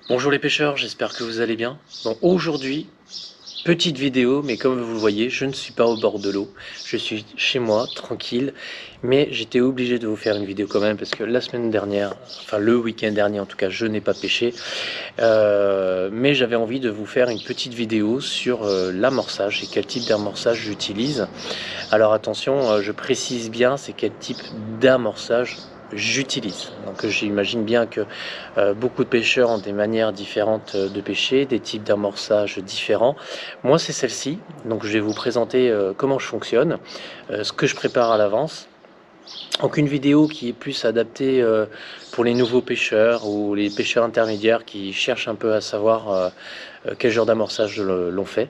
Bonjour les pêcheurs, j'espère que vous allez bien. Bon, aujourd'hui, petite vidéo, mais comme vous le voyez, je ne suis pas au bord de l'eau. Je suis chez moi, tranquille, mais j'étais obligé de vous faire une vidéo quand même parce que la semaine dernière, enfin le week-end dernier en tout cas, je n'ai pas pêché. Mais j'avais envie de vous faire une petite vidéo sur l'amorçage et quel type d'amorçage j'utilise. Alors attention, je précise bien, c'est quel type d'amorçage j'utilise. Donc j'imagine bien que beaucoup de pêcheurs ont des manières différentes de pêcher, des types d'amorçage différents. Moi c'est celle-ci, donc je vais vous présenter comment je fonctionne, ce que je prépare à l'avance. Donc une vidéo qui est plus adaptée pour les nouveaux pêcheurs ou les pêcheurs intermédiaires qui cherchent un peu à savoir quel genre d'amorçage l'on fait.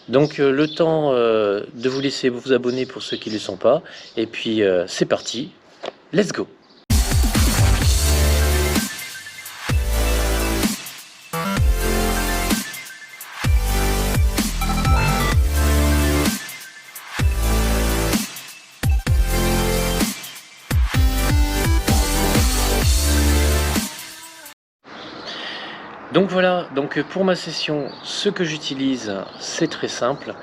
Donc le temps de vous laisser vous abonner pour ceux qui ne le sont pas. Et puis c'est parti, let's go! Donc voilà, donc pour ma session, ce que j'utilise, c'est très simple.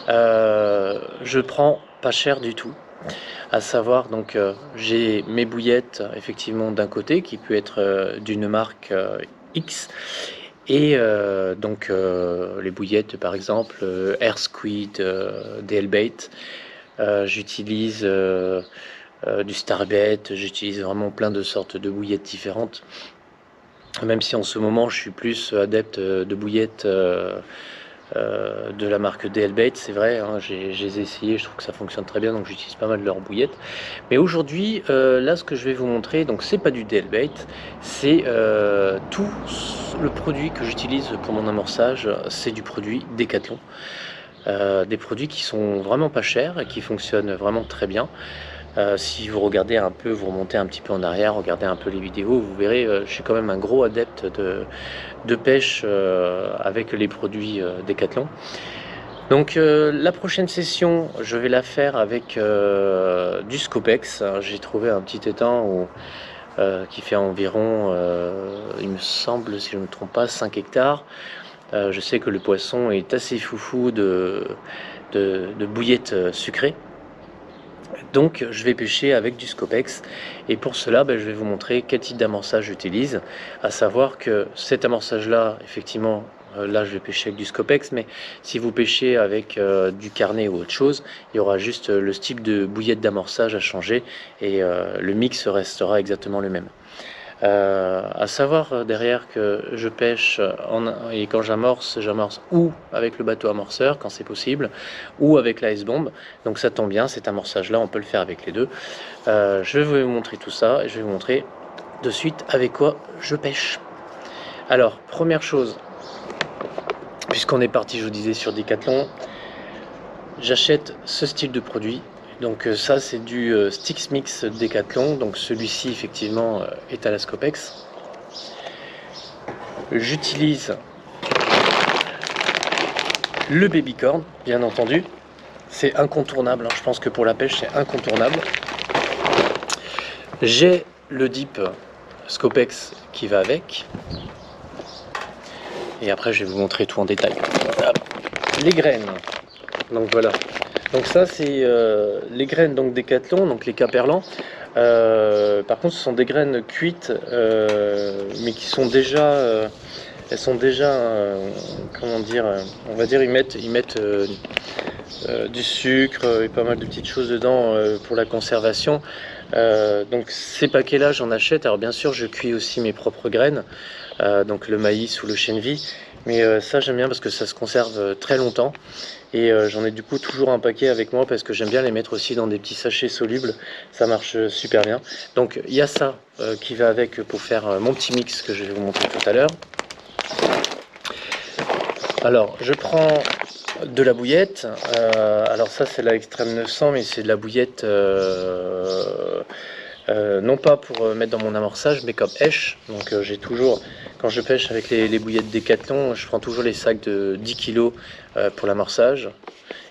Je prends pas cher du tout. À savoir, donc j'ai mes bouillettes effectivement d'un côté qui peut être d'une marque X et donc les bouillettes par exemple Air Squid, DL-Bait. J'utilise du Starbait, j'utilise vraiment plein de sortes de bouillettes différentes. Même si en ce moment je suis plus adepte de bouillettes de la marque DL-Bait, c'est vrai, hein, j'ai essayé, je trouve que ça fonctionne très bien, donc j'utilise pas mal de leurs bouillettes. Mais aujourd'hui, là, ce que je vais vous montrer, donc c'est pas du DL-Bait, c'est tout le produit que j'utilise pour mon amorçage, c'est du produit Decathlon. Des produits qui sont vraiment pas chers et qui fonctionnent vraiment très bien. Si vous regardez un peu, vous remontez un petit peu en arrière, regardez un peu les vidéos, vous verrez, je suis quand même un gros adepte de pêche avec les produits Decathlon. Donc la prochaine session, je vais la faire avec du Scopex. J'ai trouvé un petit étang qui fait environ, il me semble, si je ne me trompe pas, 5 hectares. Je sais que le poisson est assez foufou de bouillettes sucrées. Donc je vais pêcher avec du Scopex et pour cela je vais vous montrer quel type d'amorçage j'utilise, à savoir que cet amorçage là effectivement là je vais pêcher avec du Scopex, mais si vous pêchez avec du carnet ou autre chose, il y aura juste le style de bouillette d'amorçage à changer et le mix restera exactement le même. À savoir derrière que je pêche et quand j'amorce ou avec le bateau amorceur quand c'est possible, ou avec la S-bombe. Donc ça tombe bien, cet amorçage-là, on peut le faire avec les deux. Je vais vous montrer tout ça et je vais vous montrer de suite avec quoi je pêche. Alors, première chose, puisqu'on est parti, je vous disais, sur Decathlon, j'achète ce style de produit. Donc ça c'est du Stix Mix Decathlon, donc celui-ci effectivement est à la Scopex. J'utilise le Babycorn, bien entendu, c'est incontournable, hein. Je pense que pour la pêche c'est incontournable. J'ai le dip Scopex qui va avec, et après je vais vous montrer tout en détail. Les graines, donc voilà. Donc ça c'est les graines donc Decathlon, donc les Caperlan. Par contre ce sont des graines cuites mais qui sont déjà elles sont déjà comment dire, on va dire ils mettent du sucre et pas mal de petites choses dedans pour la conservation. Donc ces paquets là j'en achète. Alors bien sûr je cuis aussi mes propres graines, donc le maïs ou le chènevis, mais ça j'aime bien parce que ça se conserve très longtemps. Et j'en ai du coup toujours un paquet avec moi parce que j'aime bien les mettre aussi dans des petits sachets solubles, ça marche super bien. Donc il y a ça qui va avec pour faire mon petit mix que je vais vous montrer tout à l'heure. Alors je prends de la bouillette, alors ça c'est la Extreme 900 mais c'est de la bouillette non pas pour mettre dans mon amorçage mais comme hèche. Donc j'ai toujours, quand je pêche avec les bouillettes Decathlon, je prends toujours les sacs de 10 kg pour l'amorçage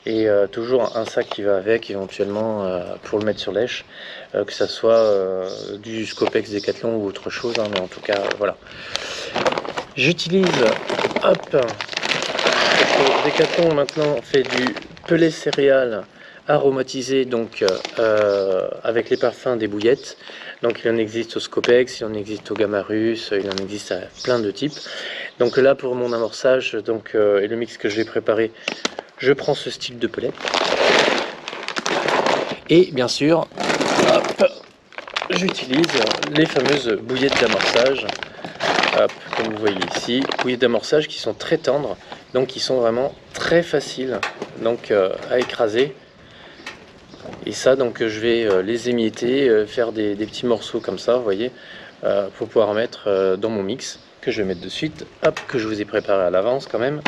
et toujours un sac qui va avec éventuellement pour le mettre sur lèche, que ça soit du Scopex Decathlon ou autre chose, hein, mais en tout cas voilà. J'utilise, hop, Decathlon maintenant fait du pelé céréales aromatisé, donc avec les parfums des bouillettes. Donc il en existe au Scopex, il en existe au Gamma Russe, il en existe à plein de types. Donc là pour mon amorçage donc, et le mix que je vais préparer, je prends ce style de pellet. Et bien sûr, j'utilise les fameuses bouillettes d'amorçage. Comme vous voyez ici, bouillettes d'amorçage qui sont très tendres, donc qui sont vraiment très faciles donc, à écraser. Et ça, donc je vais les émietter, faire des petits morceaux comme ça, vous voyez, pour pouvoir mettre dans mon mix, que je vais mettre de suite, hop, que je vous ai préparé à l'avance quand même.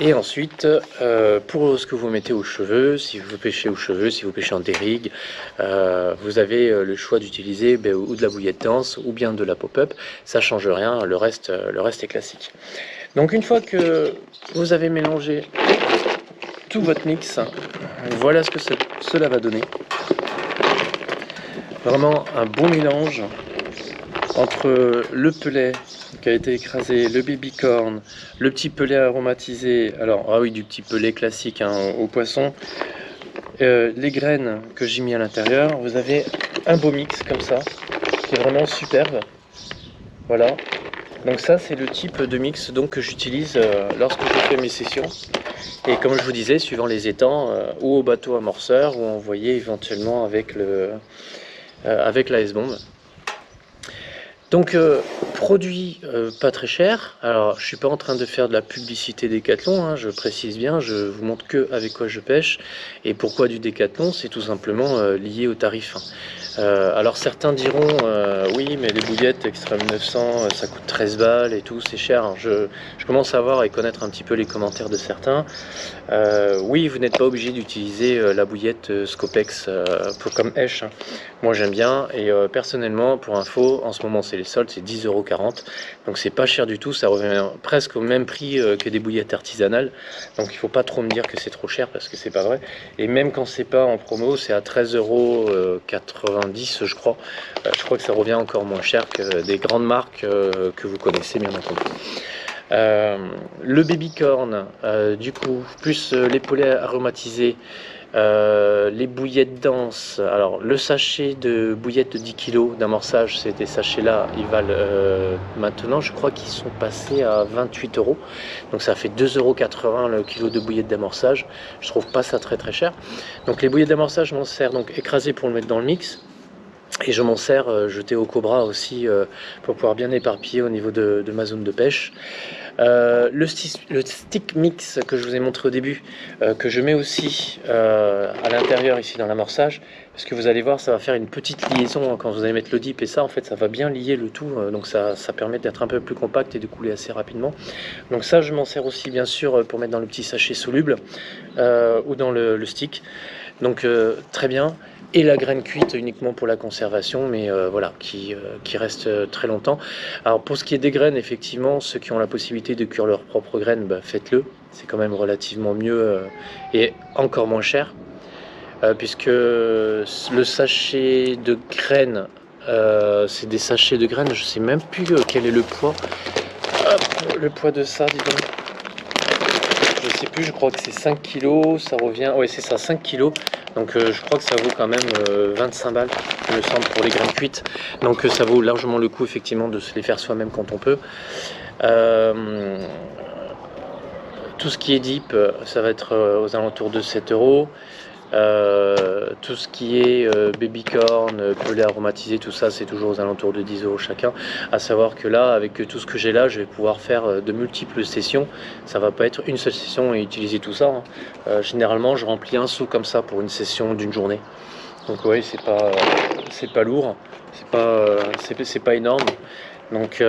Et ensuite, pour ce que vous mettez aux cheveux, si vous pêchez aux cheveux, si vous pêchez en dérigue, vous avez le choix d'utiliser ou de la bouillette dense ou bien de la pop-up. Ça change rien, le reste est classique. Donc une fois que vous avez mélangé tout votre mix, voilà ce que cela va donner. Vraiment un bon mélange entre le pellet qui a été écrasé, le baby corn, le petit pellet aromatisé, alors ah oui, du petit pellet classique hein, au poisson, les graines que j'ai mis à l'intérieur. Vous avez un beau mix comme ça qui est vraiment superbe. Voilà, donc ça c'est le type de mix donc, que j'utilise lorsque je fais mes sessions. Et comme je vous disais, suivant les étangs, ou au bateau amorceur, ou envoyé éventuellement avec la S-bombe. Donc produit pas très cher. Alors je suis pas en train de faire de la publicité Decathlon, hein, je précise bien, je vous montre que avec quoi je pêche. Et pourquoi du Decathlon, c'est tout simplement lié au tarif. Alors certains diront oui mais les bouillettes Extreme 900 ça coûte 13 balles et tout, c'est cher. Je commence à voir et connaître un petit peu les commentaires de certains. Oui, vous n'êtes pas obligé d'utiliser la bouillette Scopex comme Hesh, hein. Moi j'aime bien et personnellement pour info en ce moment c'est les soldes, c'est 10,40 €, donc c'est pas cher du tout, ça revient presque au même prix que des bouillettes artisanales, donc il faut pas trop me dire que c'est trop cher parce que c'est pas vrai. Et même quand c'est pas en promo, c'est à 13,90 € je crois. Je crois que ça revient encore moins cher que des grandes marques que vous connaissez bien entendu. Le baby corn, du coup, plus les poulets aromatisés, les bouillettes denses. Alors, le sachet de bouillettes de 10 kg d'amorçage, c'est des sachets là, ils valent maintenant, je crois qu'ils sont passés à 28 €. Donc, ça fait 2,80 € le kilo de bouillettes d'amorçage. Je trouve pas ça très très cher. Donc, les bouillettes d'amorçage, je m'en sers donc écrasées pour le mettre dans le mix. Et je m'en sers jeté au cobra aussi pour pouvoir bien éparpiller au niveau de ma zone de pêche. Le stick mix que je vous ai montré au début, que je mets aussi à l'intérieur ici dans l'amorçage, parce que vous allez voir, ça va faire une petite liaison hein, quand vous allez mettre le dip et ça, en fait, ça va bien lier le tout, donc ça permet d'être un peu plus compact et de couler assez rapidement. Donc ça, je m'en sers aussi bien sûr pour mettre dans le petit sachet soluble ou dans le stick. Donc très bien. Et la graine cuite uniquement pour la conservation, mais voilà, qui reste très longtemps. Alors pour ce qui est des graines, effectivement, ceux qui ont la possibilité de cuire leurs propres graines, bah, faites-le. C'est quand même relativement mieux et encore moins cher, puisque le sachet de graines, c'est des sachets de graines, je sais même plus quel est le poids. Hop, le poids de ça, dis donc. Je sais plus, je crois que c'est 5 kg, ça revient, oui c'est ça, 5 kg. Donc je crois que ça vaut quand même 25 balles, il me semble, pour les graines cuites. Donc ça vaut largement le coup, effectivement, de se les faire soi-même quand on peut. Tout ce qui est dip, ça va être aux alentours de 7 €. Tout ce qui est baby corn, pelé aromatisé, tout ça, c'est toujours aux alentours de 10 € chacun. À savoir que là, avec tout ce que j'ai là, je vais pouvoir faire de multiples sessions. Ça va pas être une seule session et utiliser tout ça, hein. Généralement, je remplis un seau comme ça pour une session d'une journée. Donc oui, c'est pas lourd, c'est pas énorme. Donc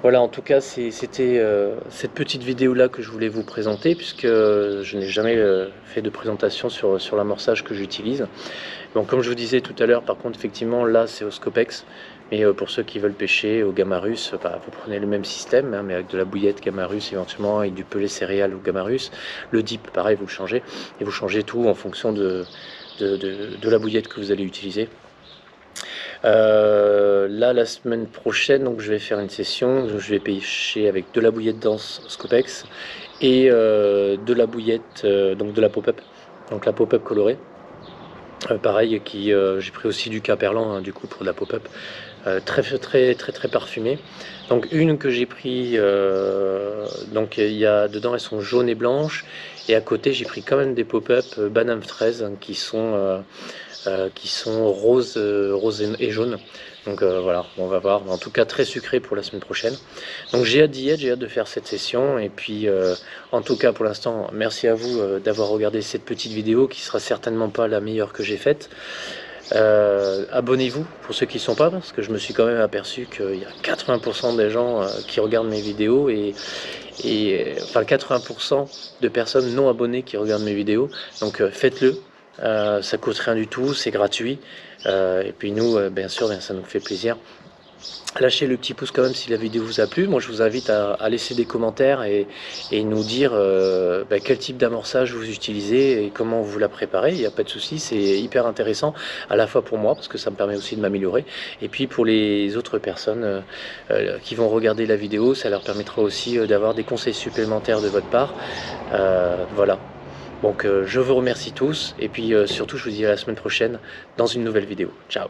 voilà, en tout cas, c'était cette petite vidéo-là que je voulais vous présenter, puisque je n'ai jamais fait de présentation sur l'amorçage que j'utilise. Donc, comme je vous disais tout à l'heure, par contre, effectivement, là, c'est au Scopex. Mais pour ceux qui veulent pêcher au Gamma Russe, bah, vous prenez le même système, hein, mais avec de la bouillette Gamma Russe éventuellement, et du pelé céréales au Gamma Russe. Le dip, pareil, vous le changez. Et vous changez tout en fonction de la bouillette que vous allez utiliser. là, la semaine prochaine, donc, je vais faire une session, je vais pêcher avec de la bouillette dense Scopex et de la bouillette, donc de la pop-up, donc la pop-up colorée. Pareil, j'ai pris aussi du caperlan, hein, du coup, pour de la pop-up, très parfumée. Donc une que j'ai pris, donc il y a dedans, elles sont jaunes et blanches, et à côté j'ai pris quand même des pop-up banane fraise, hein, qui sont roses, roses et jaunes. Donc voilà, on va voir. En tout cas, très sucré pour la semaine prochaine. Donc j'ai hâte d'y être, j'ai hâte de faire cette session. Et puis, en tout cas, pour l'instant, merci à vous d'avoir regardé cette petite vidéo qui sera certainement pas la meilleure que j'ai faite. Abonnez-vous pour ceux qui ne sont pas, parce que je me suis quand même aperçu qu'il y a 80% des gens qui regardent mes vidéos enfin 80% de personnes non abonnées qui regardent mes vidéos. Donc faites-le. Ça coûte rien du tout, c'est gratuit. Et puis nous, bien sûr, ça nous fait plaisir. Lâchez le petit pouce quand même si la vidéo vous a plu. Moi, je vous invite à laisser des commentaires et nous dire quel type d'amorçage vous utilisez et comment vous la préparez. Il n'y a pas de souci, c'est hyper intéressant à la fois pour moi parce que ça me permet aussi de m'améliorer, et puis pour les autres personnes qui vont regarder la vidéo, ça leur permettra aussi d'avoir des conseils supplémentaires de votre part. Voilà. Donc je vous remercie tous, et puis surtout je vous dis à la semaine prochaine dans une nouvelle vidéo. Ciao!